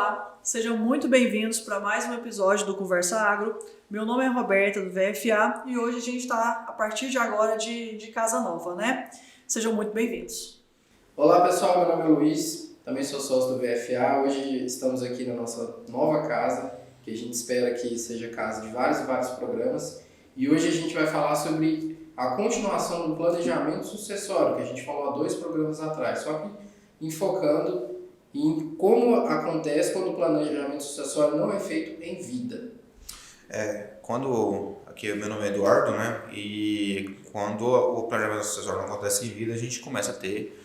Olá, sejam muito bem-vindos para mais um episódio do Conversa Agro. Meu nome é Roberta, do VFA, e hoje a gente está, a partir de agora, de casa nova, né? Sejam muito bem-vindos. Olá pessoal, meu nome é Luiz, também sou sócio do VFA. Hoje estamos aqui na nossa nova casa, que a gente espera que seja casa de vários e vários programas. E hoje a gente vai falar sobre a continuação do planejamento sucessório, que a gente falou há 2 programas atrás, só que enfocando em como acontece quando o planejamento sucessório não é feito em vida. Aqui o meu nome é Eduardo, né? E quando o planejamento sucessório não acontece em vida, a gente começa a ter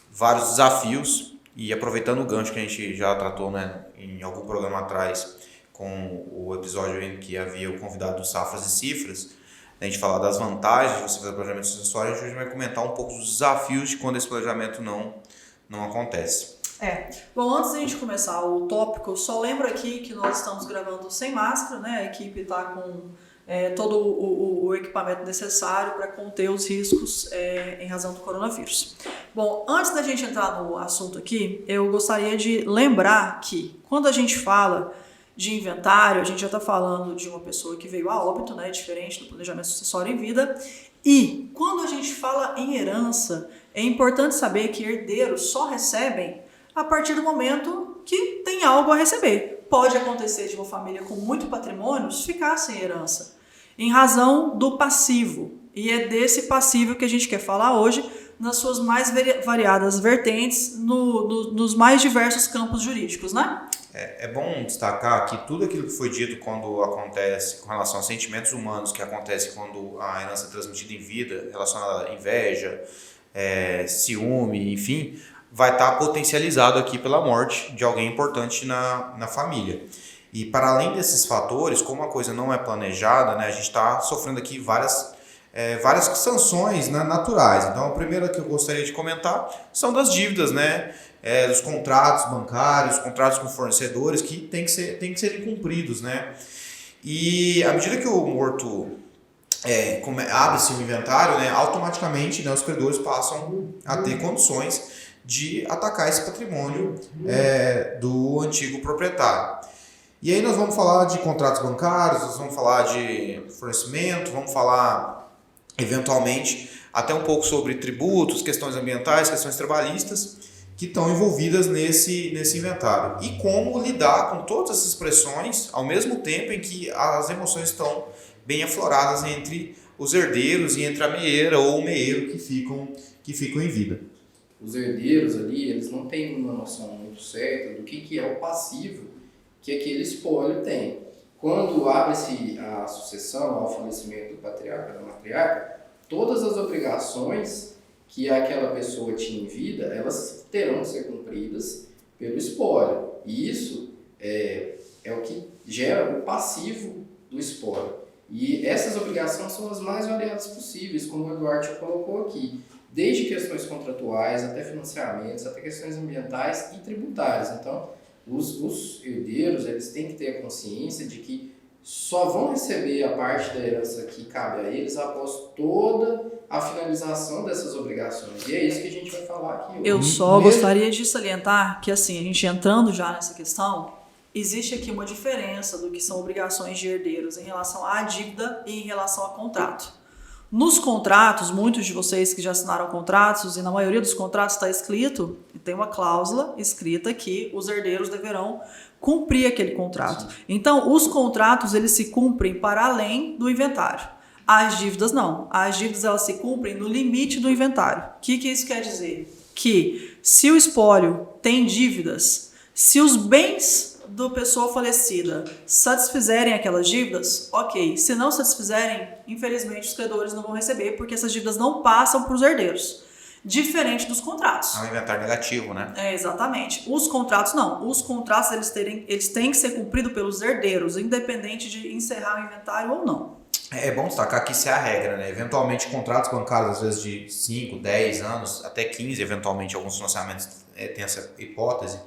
vários desafios. E aproveitando o gancho que a gente já tratou, né, em algum programa atrás, com o episódio em que havia o convidado do Safras e Cifras, a gente falar das vantagens de você fazer planejamento sucessório, a gente vai comentar um pouco dos desafios de quando esse planejamento não acontece. Bom, antes da gente começar o tópico, só lembro aqui que nós estamos gravando sem máscara, né? A equipe está com todo o equipamento necessário para conter os riscos em razão do coronavírus. Bom, antes da gente entrar no assunto aqui, eu gostaria de lembrar que quando a gente fala de inventário, a gente já está falando de uma pessoa que veio a óbito, né? Diferente do planejamento sucessório em vida. E quando a gente fala em herança, é importante saber que herdeiros só recebem a partir do momento que tem algo a receber. Pode acontecer de uma família com muito patrimônio ficar sem herança, em razão do passivo. E é desse passivo que a gente quer falar hoje, nas suas mais variadas vertentes, nos mais diversos campos jurídicos, né? É bom destacar que tudo aquilo que foi dito quando acontece com relação a sentimentos humanos, que acontece quando a herança é transmitida em vida, relacionada à inveja, ciúme, enfim, vai estar potencializado aqui pela morte de alguém importante na família. E para além desses fatores, como a coisa não é planejada, né, a gente está sofrendo aqui várias sanções, né, naturais. Então, a primeira que eu gostaria de comentar são das dívidas, né, dos contratos bancários, contratos com fornecedores que tem que serem cumpridos, né. E à medida que o morto abre-se o inventário, né, automaticamente, né, os credores passam a ter condições de atacar esse patrimônio do antigo proprietário. E aí nós vamos falar de contratos bancários, nós vamos falar de fornecimento, vamos falar eventualmente até um pouco sobre tributos, questões ambientais, questões trabalhistas que estão envolvidas nesse inventário. E como lidar com todas essas pressões ao mesmo tempo em que as emoções estão bem afloradas entre os herdeiros e entre a meeira ou o meeiro que ficam em vida. Os herdeiros ali, eles não têm uma noção muito certa do que é o passivo que aquele espólio tem. Quando abre-se a sucessão ao falecimento do patriarca ou da matriarca, todas as obrigações que aquela pessoa tinha em vida, elas terão que ser cumpridas pelo espólio. E isso é o que gera o passivo do espólio. E essas obrigações são as mais variadas possíveis, como o Eduardo colocou aqui. Desde questões contratuais, até financiamentos, até questões ambientais e tributárias. Então, os herdeiros, eles têm que ter a consciência de que só vão receber a parte da herança que cabe a eles após toda a finalização dessas obrigações. E é isso que a gente vai falar aqui hoje. Eu só gostaria de salientar que, assim, a gente entrando já nessa questão, existe aqui uma diferença do que são obrigações de herdeiros em relação à dívida e em relação a contrato. Nos contratos, muitos de vocês que já assinaram contratos, e na maioria dos contratos está escrito, tem uma cláusula escrita que os herdeiros deverão cumprir aquele contrato. Sim. Então, os contratos, eles se cumprem para além do inventário. As dívidas não. As dívidas, elas se cumprem no limite do inventário. O que isso quer dizer? Que se o espólio tem dívidas, se os bens da pessoa falecida satisfizerem aquelas dívidas, ok. Se não satisfizerem, infelizmente os credores não vão receber, porque essas dívidas não passam para os herdeiros. Diferente dos contratos. É um inventário negativo, né? Exatamente. Os contratos não. Os contratos eles têm que ser cumpridos pelos herdeiros, independente de encerrar o inventário ou não. É bom destacar que isso é a regra, né? Eventualmente, contratos bancários, às vezes de 5, 10 anos, até 15, eventualmente, alguns financiamentos têm essa hipótese,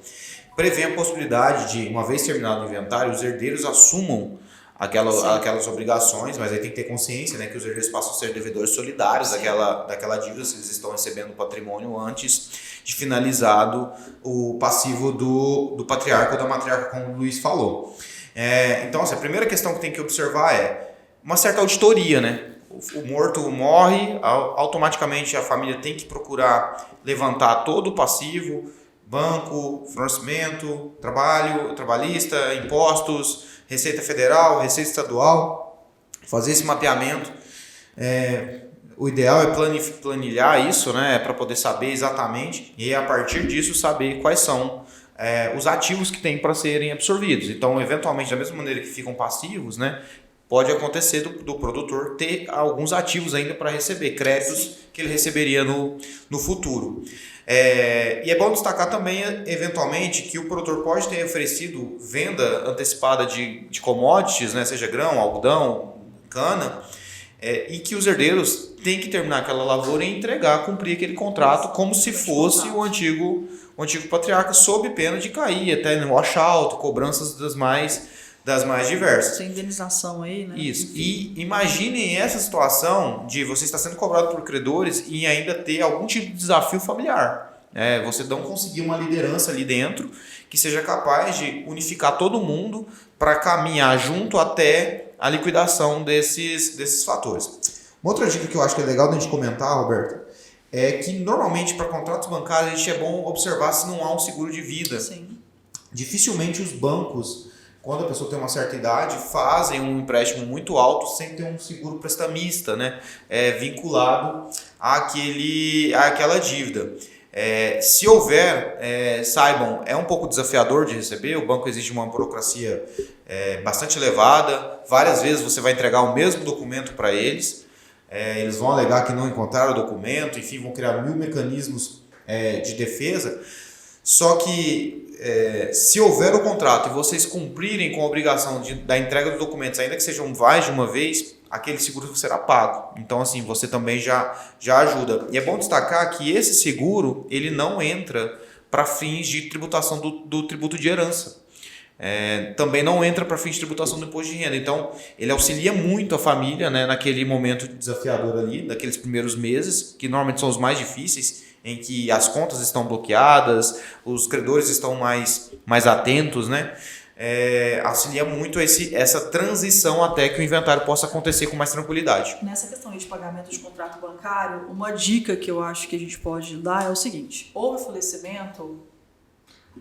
prevê a possibilidade de, uma vez terminado o inventário, os herdeiros assumam aquelas obrigações, mas aí tem que ter consciência, né, que os herdeiros passam a ser devedores solidários daquela dívida, se eles estão recebendo o patrimônio antes de finalizado o passivo do patriarca ou da matriarca, como o Luiz falou. Então, assim, a primeira questão que tem que observar é uma certa auditoria, né? O morto morre, automaticamente a família tem que procurar levantar todo o passivo, banco, fornecimento, trabalho, trabalhista, impostos, Receita Federal, Receita Estadual, fazer esse mapeamento. O ideal é planilhar isso, né, para poder saber exatamente e a partir disso saber quais são os ativos que tem para serem absorvidos. Então, eventualmente, da mesma maneira que ficam passivos, né, pode acontecer do produtor ter alguns ativos ainda para receber, créditos que ele receberia no futuro. E é bom destacar também, eventualmente, que o produtor pode ter oferecido venda antecipada de commodities, né, seja grão, algodão, cana, e que os herdeiros têm que terminar aquela lavoura e entregar, cumprir aquele contrato como se fosse o antigo patriarca, sob pena de cair até no washout, cobranças das mais diversas. Sem indenização aí, né? Isso. E imaginem essa situação de você estar sendo cobrado por credores e ainda ter algum tipo de desafio familiar. Você não conseguir uma liderança ali dentro que seja capaz de unificar todo mundo para caminhar junto até a liquidação desses fatores. Uma outra dica que eu acho que é legal da gente comentar, Roberto, é que normalmente para contratos bancários a gente é bom observar se não há um seguro de vida. Sim. Dificilmente os bancos, quando a pessoa tem uma certa idade, fazem um empréstimo muito alto sem ter um seguro prestamista, né, vinculado àquela dívida. Se houver, saibam, é um pouco desafiador de receber, o banco exige uma burocracia bastante elevada, várias vezes você vai entregar o mesmo documento para eles, eles vão alegar que não encontraram o documento, enfim, vão criar 1000 mecanismos de defesa, só que se houver o contrato e vocês cumprirem com a obrigação da entrega dos documentos, ainda que sejam mais de uma vez, aquele seguro será pago. Então, assim, você também já ajuda. E é bom destacar que esse seguro, ele não entra para fins de tributação do tributo de herança. Também não entra para fins de tributação do imposto de renda. Então, ele auxilia muito a família, né, naquele momento desafiador ali, daqueles primeiros meses, que normalmente são os mais difíceis, em que as contas estão bloqueadas, os credores estão mais atentos, né? Auxilia muito essa transição até que o inventário possa acontecer com mais tranquilidade. Nessa questão de pagamento de contrato bancário, uma dica que eu acho que a gente pode dar é o seguinte: houve falecimento,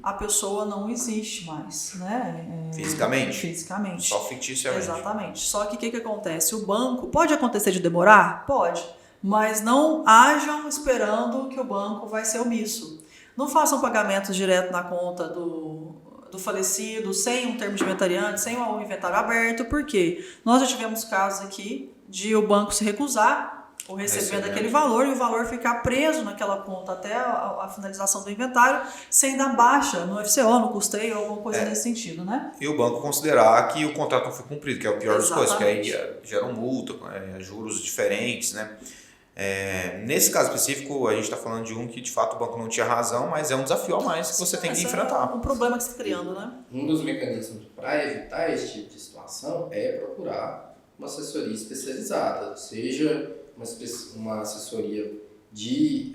a pessoa não existe mais, né? Fisicamente. Só ficticiamente. Exatamente. Só que o que acontece? O banco, pode acontecer de demorar? Pode. Mas não hajam esperando que o banco vai ser omisso. Não façam pagamentos direto na conta do falecido, sem um termo de inventariante, sem o inventário aberto, porque nós já tivemos casos aqui de o banco se recusar o recebimento daquele valor e o valor ficar preso naquela conta até a finalização do inventário, sem dar baixa no FCO, no custeio, alguma coisa nesse sentido, né? E o banco considerar que o contrato não foi cumprido, que é o pior das coisas, que aí geram multa, juros diferentes, né? Nesse caso específico, a gente está falando de um que de fato o banco não tinha razão, mas é um desafio a mais que você tem que enfrentar. É um problema que você está criando, né? Um dos mecanismos para evitar esse tipo de situação é procurar uma assessoria especializada, seja uma assessoria de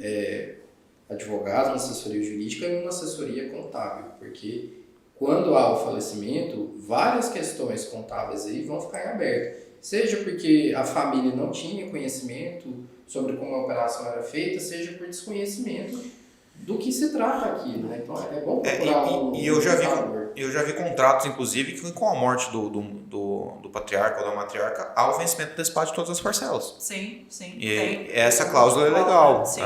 advogados, uma assessoria jurídica e uma assessoria contábil, porque quando há o falecimento, várias questões contábeis aí vão ficar em aberto, seja porque a família não tinha conhecimento sobre como a operação era feita, seja por desconhecimento do que se trata aquilo, né? Então é bom procurar eu já vi contratos, inclusive, que com a morte do patriarca ou da matriarca, há o vencimento desse de todas as parcelas. Sim. E essa cláusula é legal. Sim.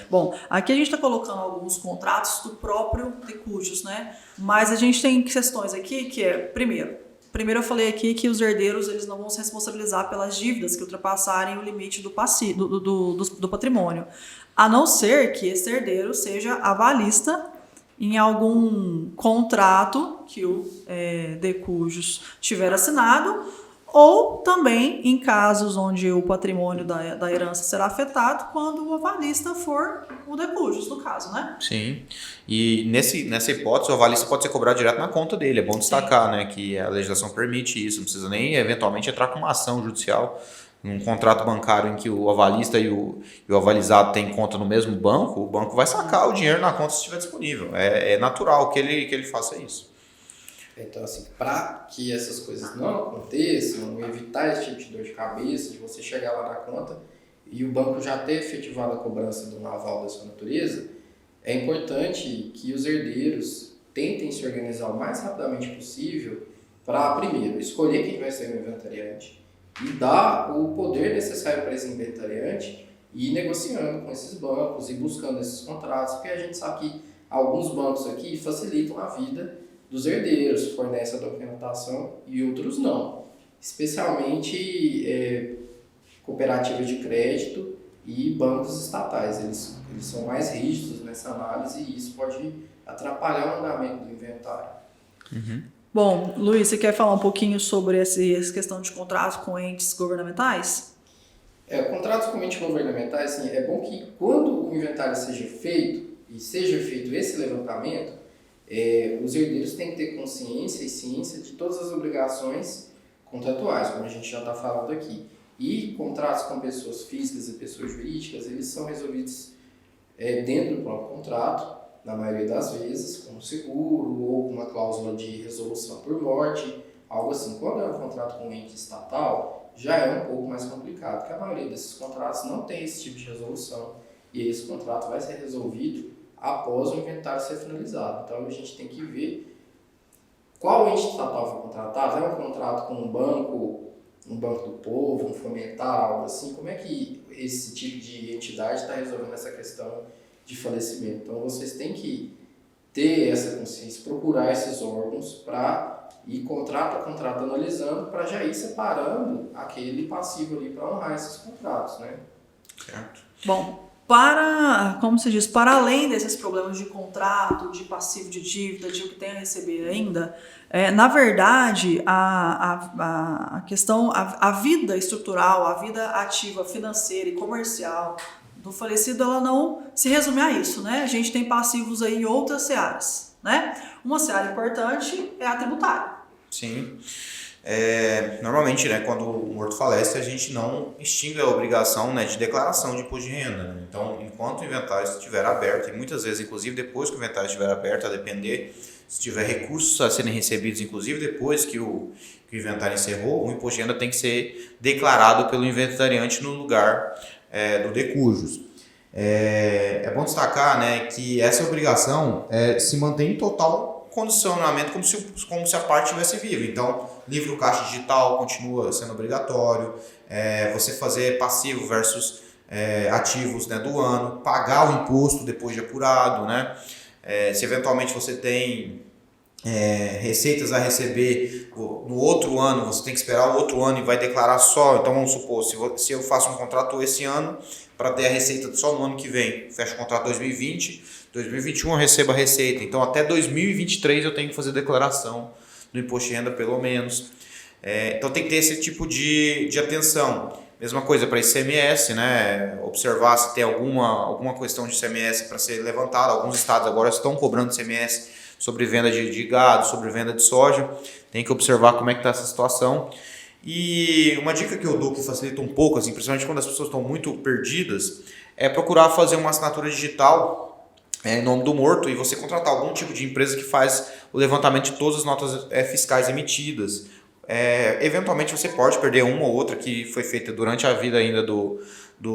Bom, aqui a gente está colocando alguns contratos do próprio decujus, né? Mas a gente tem questões aqui que Primeiro eu falei aqui que os herdeiros eles não vão se responsabilizar pelas dívidas que ultrapassarem o limite do patrimônio, a não ser que esse herdeiro seja avalista em algum contrato que o decujus tiver assinado, ou também em casos onde o patrimônio da herança será afetado quando o avalista for o de cujus, no caso, né? Sim, e nessa hipótese o avalista pode ser cobrado direto na conta dele. É bom destacar, né, que a legislação permite isso, não precisa nem eventualmente entrar com uma ação judicial. Num contrato bancário em que o avalista e o avalizado têm conta no mesmo banco, o banco vai sacar o dinheiro na conta se estiver disponível. É natural que ele faça isso. Então, assim, para que essas coisas não aconteçam, evitar esse tipo de dor de cabeça, de você chegar lá na conta e o banco já ter efetivado a cobrança de um aval da sua natureza, é importante que os herdeiros tentem se organizar o mais rapidamente possível para, primeiro, escolher quem vai ser o inventariante e dar o poder necessário para esse inventariante e ir negociando com esses bancos e buscando esses contratos, porque a gente sabe que alguns bancos aqui facilitam a vida dos herdeiros, fornecem a documentação e outros não. Especialmente cooperativas de crédito e bancos estatais. Eles são mais rígidos nessa análise e isso pode atrapalhar o andamento do inventário. Uhum. Bom, Luiz, você quer falar um pouquinho sobre essa questão de contrato com entes governamentais? Contratos com entes governamentais, assim, é bom que quando o inventário seja feito e seja feito esse levantamento, os herdeiros têm que ter consciência e ciência de todas as obrigações contratuais, como a gente já está falando aqui. E contratos com pessoas físicas e pessoas jurídicas, eles são resolvidos dentro do próprio contrato, na maioria das vezes, com um seguro ou com uma cláusula de resolução por morte, algo assim. Quando é um contrato com um ente estatal, já é um pouco mais complicado, porque a maioria desses contratos não tem esse tipo de resolução e esse contrato vai ser resolvido após o inventário ser finalizado. Então a gente tem que ver qual ente estatal foi contratado. É um contrato com um banco do povo, um fomentar, algo assim? Como é que esse tipo de entidade está resolvendo essa questão de falecimento? Então vocês têm que ter essa consciência, procurar esses órgãos para ir contrato a contrato analisando, para já ir separando aquele passivo ali para honrar esses contratos, né? Certo. Bom, como se diz, para além desses problemas de contrato, de passivo de dívida, de o que tem a receber ainda, na verdade, a questão, a vida estrutural, a vida ativa, financeira e comercial do falecido, ela não se resume a isso, né? A gente tem passivos aí em outras searas, né? Uma seara importante é a tributária. Sim. Normalmente, né, quando o morto falece, a gente não extingue a obrigação, né, de declaração de imposto de renda. Né? Então, enquanto o inventário estiver aberto, e muitas vezes, inclusive depois que o inventário estiver aberto, a depender, se tiver recursos a serem recebidos, inclusive depois que o inventário encerrou, o imposto de renda tem que ser declarado pelo inventariante no lugar do de cujus. É bom destacar, né, que essa obrigação se mantém em total condicionamento como se a parte estivesse viva. Então, livro caixa digital continua sendo obrigatório, você fazer passivo versus ativos, né, do ano, pagar o imposto depois de apurado, né? Se eventualmente você tem receitas a receber no outro ano, você tem que esperar o outro ano e vai declarar só. Então vamos supor, se eu faço um contrato esse ano para ter a receita só no ano que vem, fecho o contrato 2020, 2021 eu recebo a receita, então até 2023 eu tenho que fazer declaração do imposto de renda pelo menos. Então tem que ter esse tipo de atenção. Mesma coisa para ICMS, né? Observar se tem alguma questão de ICMS para ser levantada. Alguns estados agora estão cobrando ICMS sobre venda de gado, sobre venda de soja. Tem que observar como é que está essa situação. E uma dica que eu dou que facilita um pouco, assim, principalmente quando as pessoas estão muito perdidas, é procurar fazer uma assinatura digital em nome do morto e você contratar algum tipo de empresa que faz o levantamento de todas as notas fiscais emitidas. Eventualmente você pode perder uma ou outra que foi feita durante a vida ainda do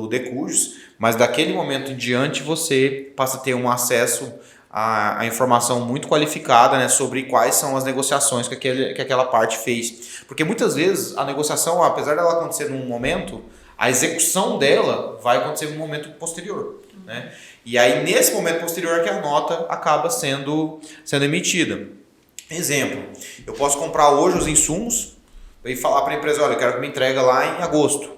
de cujus, mas daquele momento em diante você passa a ter um acesso a informação muito qualificada, né, sobre quais são as negociações que aquela parte fez. Porque muitas vezes a negociação, apesar dela acontecer num momento, a execução dela vai acontecer num momento posterior. Né? E aí nesse momento posterior que a nota acaba sendo emitida. Exemplo, eu posso comprar hoje os insumos e falar para a empresa, olha, eu quero que me entregue lá em agosto.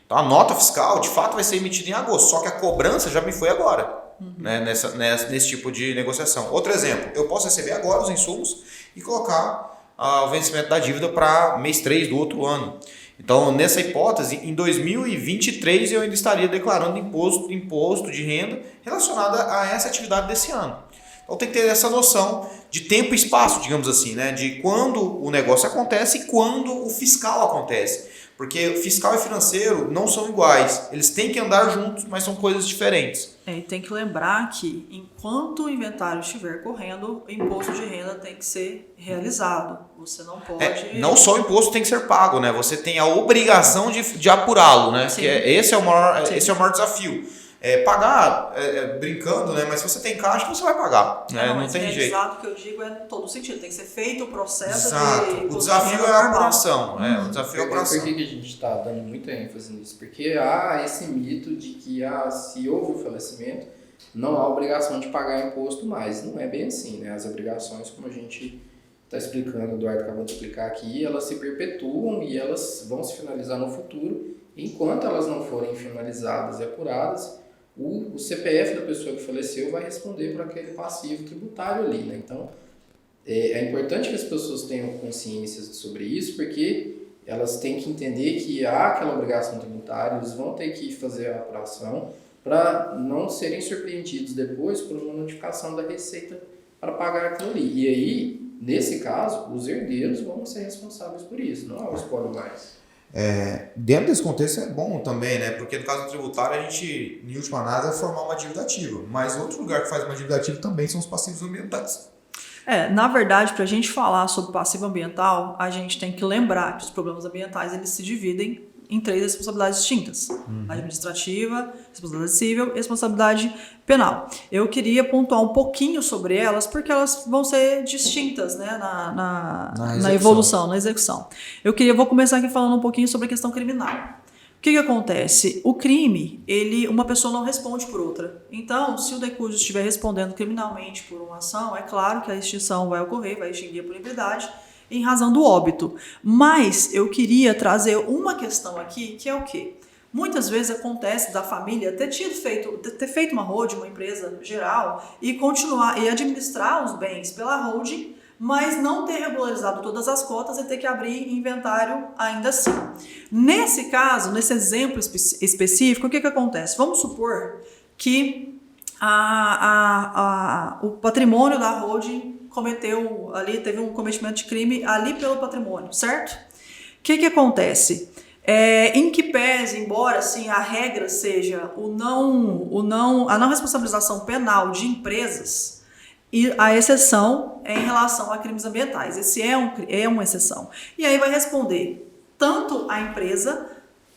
Então a nota fiscal de fato vai ser emitida em agosto, só que a cobrança já me foi agora. Né, nesse tipo de negociação. Outro exemplo, eu posso receber agora os insumos e colocar o vencimento da dívida para mês 3 do outro ano. Então, nessa hipótese, em 2023 eu ainda estaria declarando imposto de renda relacionado a essa atividade desse ano. Então tem que ter essa noção de tempo e espaço, digamos assim, né? De quando o negócio acontece e quando o fiscal acontece. Porque fiscal e financeiro não são iguais. Eles têm que andar juntos, mas são coisas diferentes. E tem que lembrar que, enquanto o inventário estiver correndo, o imposto de renda tem que ser realizado. Você não pode... Não só o imposto tem que ser pago, né? Você tem a obrigação de apurá-lo, né? Que esse é o maior desafio. Pagar, brincando, né? Mas se você tem caixa, você vai pagar. Não tem jeito. Exato, o que eu digo é em todo sentido. Tem que ser feito o processo. Exato. O desafio é a apuração. O desafio é a apuração. Por que a gente está dando muita ênfase nisso? Porque há esse mito de que se houve o falecimento, não há obrigação de pagar imposto mais. Não é bem assim, né? As obrigações, como a gente está explicando, o Eduardo acabou de explicar aqui, elas se perpetuam e elas vão se finalizar no futuro. Enquanto elas não forem finalizadas e apuradas, o CPF da pessoa que faleceu vai responder por aquele passivo tributário ali, né? Então, é importante que as pessoas tenham consciência sobre isso, porque elas têm que entender que há aquela obrigação tributária, eles vão ter que fazer a apuração para não serem surpreendidos depois por uma notificação da Receita para pagar aquilo ali. E aí, nesse caso, os herdeiros vão ser responsáveis por isso, não é o espólio mais. Dentro desse contexto é bom também, né? Porque no caso tributário a gente, em última análise, é formar uma dívida ativa. Mas outro lugar que faz uma dívida ativa também são os passivos ambientais. Na verdade, para a gente falar sobre passivo ambiental, a gente tem que lembrar que os problemas ambientais eles se dividem em 3 responsabilidades distintas. Administrativa, responsabilidade civil e responsabilidade penal. Eu queria pontuar um pouquinho sobre elas, porque elas vão ser distintas, né, na evolução, na execução. Vou começar aqui falando um pouquinho sobre a questão criminal. O que acontece? O crime, uma pessoa não responde por outra. Então, se o decúdio estiver respondendo criminalmente por uma ação, é claro que a extinção vai ocorrer, vai extinguir a punibilidade, em razão do óbito. Mas eu queria trazer uma questão aqui, que é o quê? Muitas vezes acontece da família ter feito uma holding, uma empresa geral, e continuar e administrar os bens pela holding, mas não ter regularizado todas as cotas e ter que abrir inventário ainda assim. Nesse caso, nesse exemplo específico, o que acontece? Vamos supor que o patrimônio da holding teve um cometimento de crime ali pelo patrimônio, certo? O que acontece? Em que pese, embora assim, a regra seja a não responsabilização penal de empresas, e a exceção é em relação a crimes ambientais. Esse é uma exceção. E aí vai responder tanto a empresa,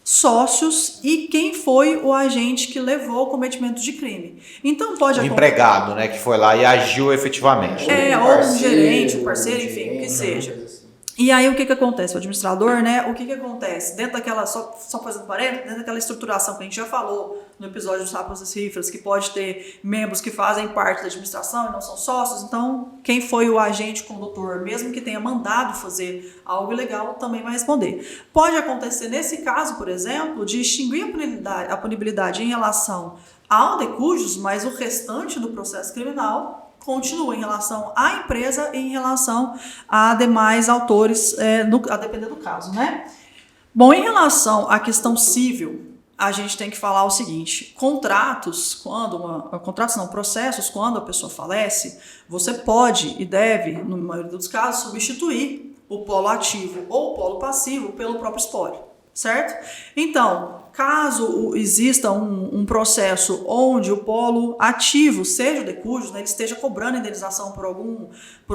sócios e quem foi o agente que levou ao cometimento de crime. Então pode acontecer... O empregado, né, que foi lá e agiu efetivamente. Ou um gerente, um parceiro, enfim, o que seja. E aí o que acontece? O administrador, né? O que acontece? Dentro daquela, só fazendo parênteses, dentro daquela estruturação que a gente já falou no episódio dos sapos e cifras, que pode ter membros que fazem parte da administração e não são sócios, então quem foi o agente condutor, mesmo que tenha mandado fazer algo ilegal, também vai responder. Pode acontecer nesse caso, por exemplo, de extinguir a punibilidade em relação ao decúdios, mas o restante do processo criminal continua em relação à empresa e em relação a demais autores, a depender do caso, né? Bom, em relação à questão civil, a gente tem que falar o seguinte: processos, quando a pessoa falece, você pode e deve, na maioria dos casos, substituir o polo ativo ou o polo passivo pelo próprio espólio, certo? Então, caso exista um processo onde o polo ativo seja o decúdio, né, ele esteja cobrando indenização por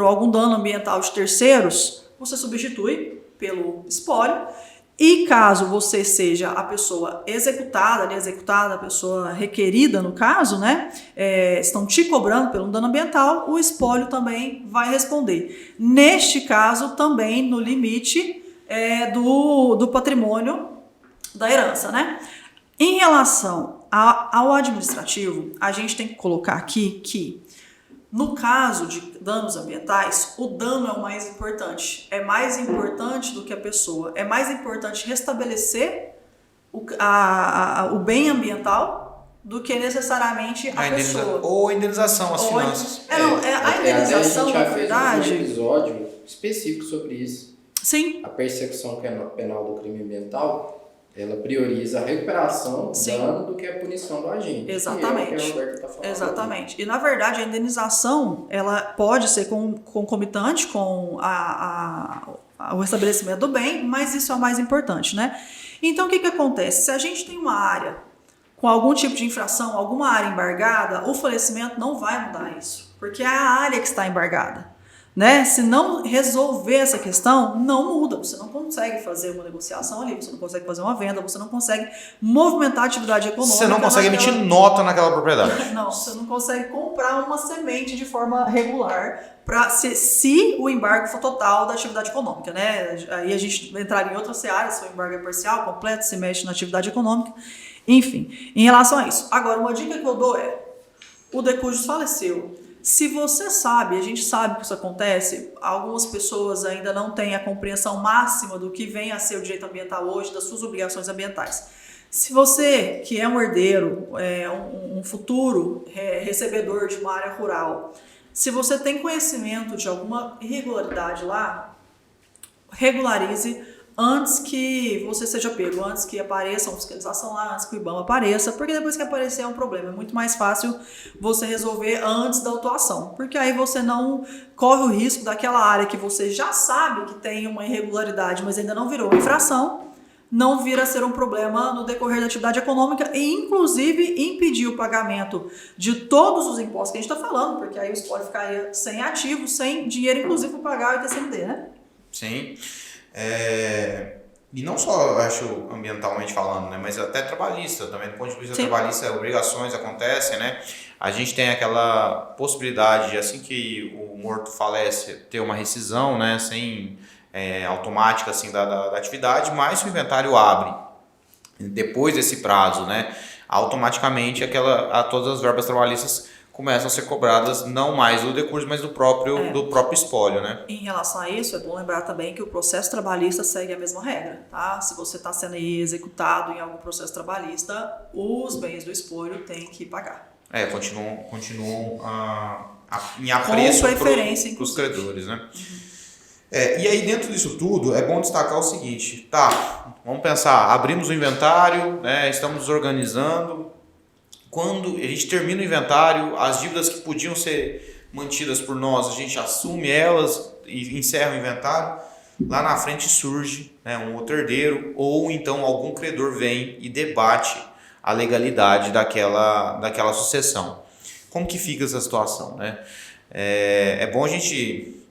algum dano ambiental de terceiros, você substitui pelo espólio. E caso você seja a pessoa executada, a pessoa requerida no caso, né, estão te cobrando pelo dano ambiental, o espólio também vai responder. Neste caso, também no limite do patrimônio da herança, né? Em relação ao administrativo, a gente tem que colocar aqui que, no caso de danos ambientais, o dano é o mais importante. É mais importante do que a pessoa. É mais importante restabelecer o bem ambiental do que necessariamente a pessoa. Ou a indenização, as finanças. A indenização, na verdade... Um episódio específico sobre isso. Sim. A persecução penal do crime ambiental, ela prioriza a recuperação do dano do que a punição do agente. Exatamente. Que é o que a Roberta está falando. Exatamente. Aqui. E, na verdade, a indenização ela pode ser concomitante com o estabelecimento do bem, mas isso é o mais importante, né? Então, o que acontece? Se a gente tem uma área com algum tipo de infração, alguma área embargada, o falecimento não vai mudar isso, porque é a área que está embargada. Né? Se não resolver essa questão, não muda. Você não consegue fazer uma negociação ali, você não consegue fazer uma venda, você não consegue movimentar a atividade econômica. Você não consegue emitir nota naquela propriedade. Não, você não consegue comprar uma semente de forma regular se o embargo for total da atividade econômica. Né? Aí a gente entraria em outras searas, se o embargo é parcial, completo, se mexe na atividade econômica. Enfim, em relação a isso. Agora, uma dica que eu dou é, o decujus faleceu. Se você sabe, a gente sabe que isso acontece, algumas pessoas ainda não têm a compreensão máxima do que vem a ser o direito ambiental hoje, das suas obrigações ambientais. Se você, que é um herdeiro, um futuro recebedor de uma área rural, se você tem conhecimento de alguma irregularidade lá, regularize antes que você seja pego, antes que apareça uma fiscalização lá, antes que o IBAMA apareça, porque depois que aparecer é um problema. É muito mais fácil você resolver antes da autuação, porque aí você não corre o risco daquela área que você já sabe que tem uma irregularidade, mas ainda não virou infração, não vir a ser um problema no decorrer da atividade econômica e, inclusive, impedir o pagamento de todos os impostos que a gente está falando, porque aí você pode ficar sem ativo, sem dinheiro, inclusive, para pagar o ITCMD, né? Sim. E não só, acho, ambientalmente falando, né, mas até trabalhista também, do ponto de vista trabalhista, obrigações acontecem, né? A gente tem aquela possibilidade de, assim que o morto falece, ter uma rescisão, né, sem automática assim, da atividade, mas se o inventário abre depois desse prazo, né, automaticamente todas as verbas trabalhistas começam a ser cobradas não mais do decurso, mas do próprio espólio, né? Em relação a isso, é bom lembrar também que o processo trabalhista segue a mesma regra, tá? Se você está sendo executado em algum processo trabalhista, os bens do espólio têm que pagar. Continuam em apreço para os credores, né? E aí, dentro disso tudo, é bom destacar o seguinte, vamos pensar, abrimos o inventário, né, estamos nos organizando. Quando a gente termina o inventário, as dívidas que podiam ser mantidas por nós, a gente assume elas e encerra o inventário. Lá na frente surge, né, um outro herdeiro ou então algum credor vem e debate a legalidade daquela sucessão. Como que fica essa situação, né? É bom a gente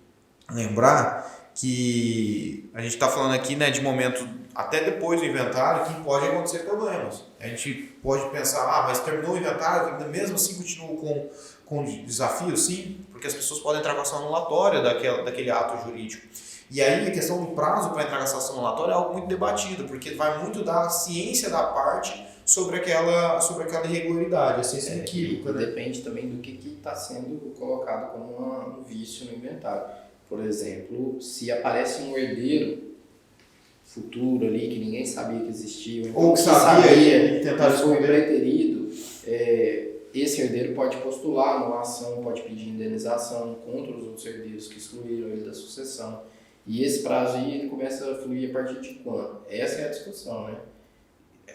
lembrar que a gente está falando aqui, né, de momento até depois do inventário que pode acontecer problemas. A gente pode pensar, mas terminou o inventário, ainda mesmo assim continuo com desafio, sim, porque as pessoas podem entrar com ação anulatória daquele ato jurídico. E aí a questão do prazo para entrar com essa ação anulatória é algo muito debatido, porque vai muito da ciência da parte sobre aquela irregularidade, a ciência equívoca. E depende também do que está sendo colocado como um vício no inventário. Por exemplo, se aparece um herdeiro futuro ali que ninguém sabia que existia, ou que sabia tentar foi preterido, esse herdeiro pode postular uma ação, pode pedir indenização contra os outros herdeiros que excluíram ele da sucessão. E esse prazo aí ele começa a fluir a partir de quando? Essa é a discussão, né?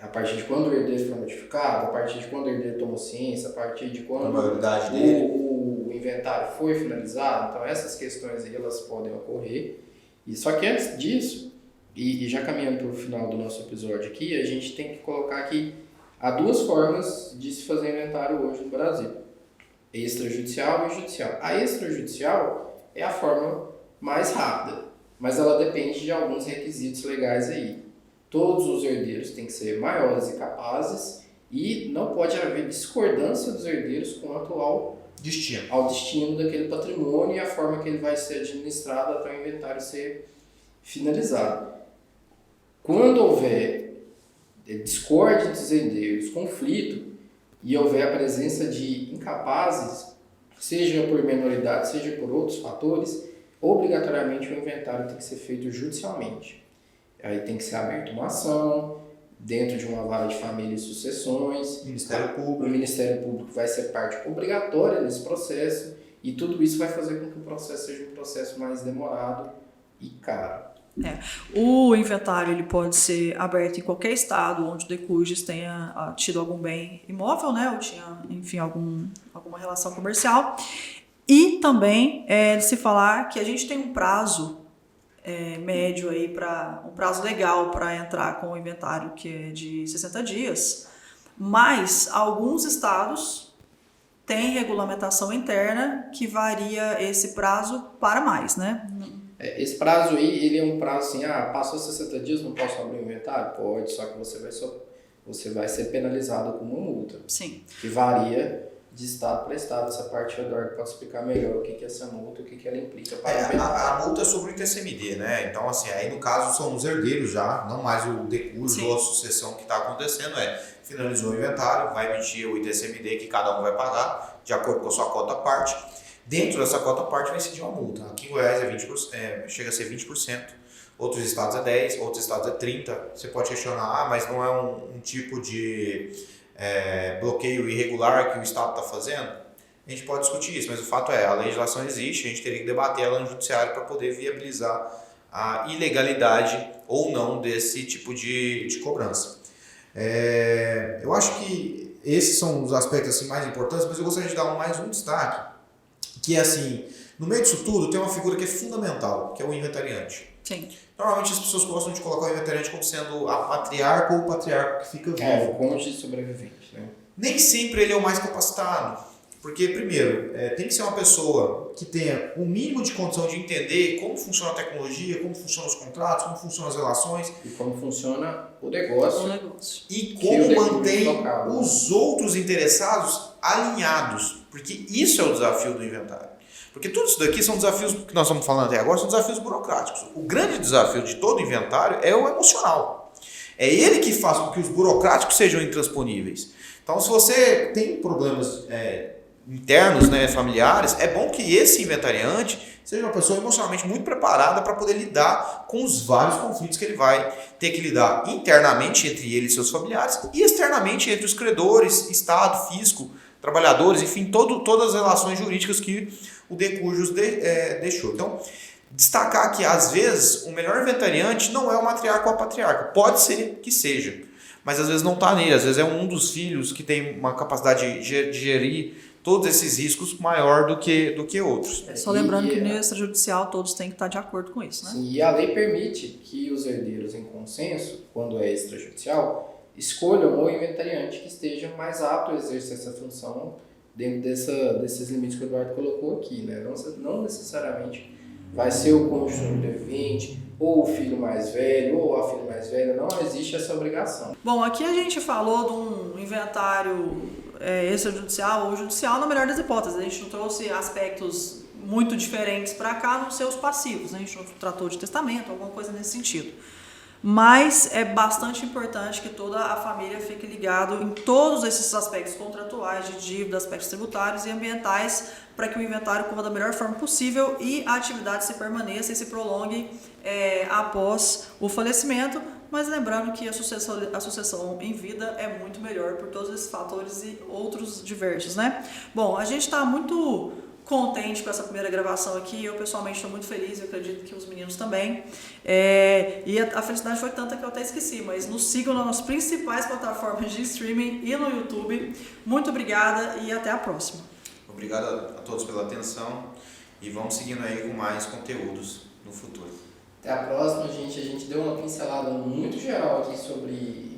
A partir de quando o herdeiro foi notificado, a partir de quando o herdeiro tomou ciência, a partir de quando o inventário foi finalizado. Então essas questões aí elas podem ocorrer. E só que antes disso, e já caminhando para o final do nosso episódio aqui, a gente tem que colocar que há duas formas de se fazer inventário hoje no Brasil: extrajudicial e judicial. A extrajudicial é a forma mais rápida, mas ela depende de alguns requisitos legais aí. Todos os herdeiros têm que ser maiores e capazes e não pode haver discordância dos herdeiros quanto ao destino daquele patrimônio e a forma que ele vai ser administrado até o inventário ser finalizado. Quando houver discórdia dos herdeiros, conflito, e houver a presença de incapazes, seja por menoridade, seja por outros fatores, obrigatoriamente o inventário tem que ser feito judicialmente. Aí tem que ser aberta uma ação, dentro de uma vara de família e sucessões. Ministério Público. O Ministério Público vai ser parte obrigatória nesse processo E tudo isso vai fazer com que o processo seja um processo mais demorado e caro. O inventário ele pode ser aberto em qualquer estado onde o Decugis tenha tido algum bem imóvel, né, ou tinha, enfim, alguma relação comercial. E também de se falar que a gente tem um prazo médio aí um prazo legal para entrar com o inventário, que é de 60 dias, mas alguns estados têm regulamentação interna que varia esse prazo para mais, né? Esse prazo aí, ele é um prazo assim, passou 60 dias, não posso abrir o inventário? Pode, só que você vai ser penalizado com uma multa. Sim. Que varia de estado para estado. Essa parte o Eduardo pode explicar melhor o que é essa multa, o que ela implica para o inventário. A multa é sobre o ITCMD, né? Então, assim, aí no caso são os herdeiros já, não mais o decurso ou a sucessão que está acontecendo, finalizou o inventário, vai emitir o ITCMD que cada um vai pagar, de acordo com a sua cota parte. Dentro dessa cota parte vai incidir uma multa. Aqui em Goiás 20%, chega a ser 20%, outros estados é 10%, outros estados é 30%. Você pode questionar, mas não é um tipo de bloqueio irregular que o estado está fazendo? A gente pode discutir isso, mas o fato é, a legislação existe, a gente teria que debater ela no judiciário para poder viabilizar a ilegalidade ou não desse tipo de cobrança. Eu acho que esses são os aspectos assim, mais importantes, mas eu gostaria de dar mais um destaque, que é assim, no meio disso tudo tem uma figura que é fundamental, que é o inventariante. Sim. Normalmente as pessoas gostam de colocar o inventariante como sendo a matriarca ou o patriarca que fica vivo. O cônjuge sobrevivente, né? Nem sempre ele é o mais capacitado. Porque, primeiro, tem que ser uma pessoa que tenha o mínimo de condição de entender como funciona a tecnologia, como funcionam os contratos, como funcionam as relações. E como funciona o negócio. E como mantém os outros interessados alinhados. Porque isso é o desafio do inventário. Porque tudo isso daqui são desafios que nós estamos falando até agora, são desafios burocráticos. O grande desafio de todo inventário é o emocional. É ele que faz com que os burocráticos sejam intransponíveis. Então, se você tem problemas internos, né, familiares, é bom que esse inventariante seja uma pessoa emocionalmente muito preparada para poder lidar com os vários conflitos que ele vai ter que lidar internamente entre ele e seus familiares e externamente entre os credores, Estado, fisco, trabalhadores, enfim, todas as relações jurídicas que o Decujus deixou. Então, destacar que, às vezes, o melhor inventariante não é o matriarca ou a patriarca. Pode ser que seja, mas às vezes não está nele. Às vezes é um dos filhos que tem uma capacidade de gerir todos esses riscos maior do que outros. Só lembrando que no extrajudicial todos têm que estar de acordo com isso, né? Sim, e a lei permite que os herdeiros em consenso, quando é extrajudicial, escolham o inventariante que esteja mais apto a exercer essa função dentro desses limites que o Eduardo colocou aqui, né? Não necessariamente vai ser o cônjuge sobrevivente, ou o filho mais velho, ou a filha mais velha, não existe essa obrigação. Bom, aqui a gente falou de um inventário extrajudicial ou judicial, na melhor das hipóteses. A gente não trouxe aspectos muito diferentes para cá, não ser os passivos, né? A gente não tratou de testamento, alguma coisa nesse sentido. Mas é bastante importante que toda a família fique ligado em todos esses aspectos contratuais, de dívida, aspectos tributários e ambientais, para que o inventário corra da melhor forma possível e a atividade se permaneça e se prolongue após o falecimento. Mas lembrando que a sucessão em vida é muito melhor por todos esses fatores e outros diversos, né? Bom, a gente está muito contente com essa primeira gravação aqui. Eu pessoalmente estou muito feliz, eu acredito que os meninos também. E a felicidade foi tanta que eu até esqueci, mas nos sigam nas principais plataformas de streaming e no YouTube. Muito obrigada e até a próxima. Obrigado a todos pela atenção e vamos seguindo aí com mais conteúdos no futuro. Até a próxima, gente. A gente deu uma pincelada muito geral aqui sobre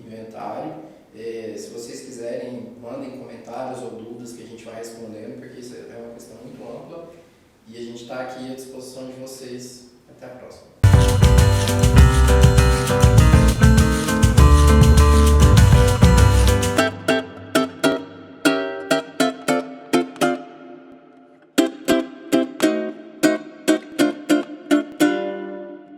inventário. Se vocês quiserem, mandem comentários ou dúvidas que a gente vai respondendo, porque isso é uma questão muito ampla e a gente está aqui à disposição de vocês. Até a próxima.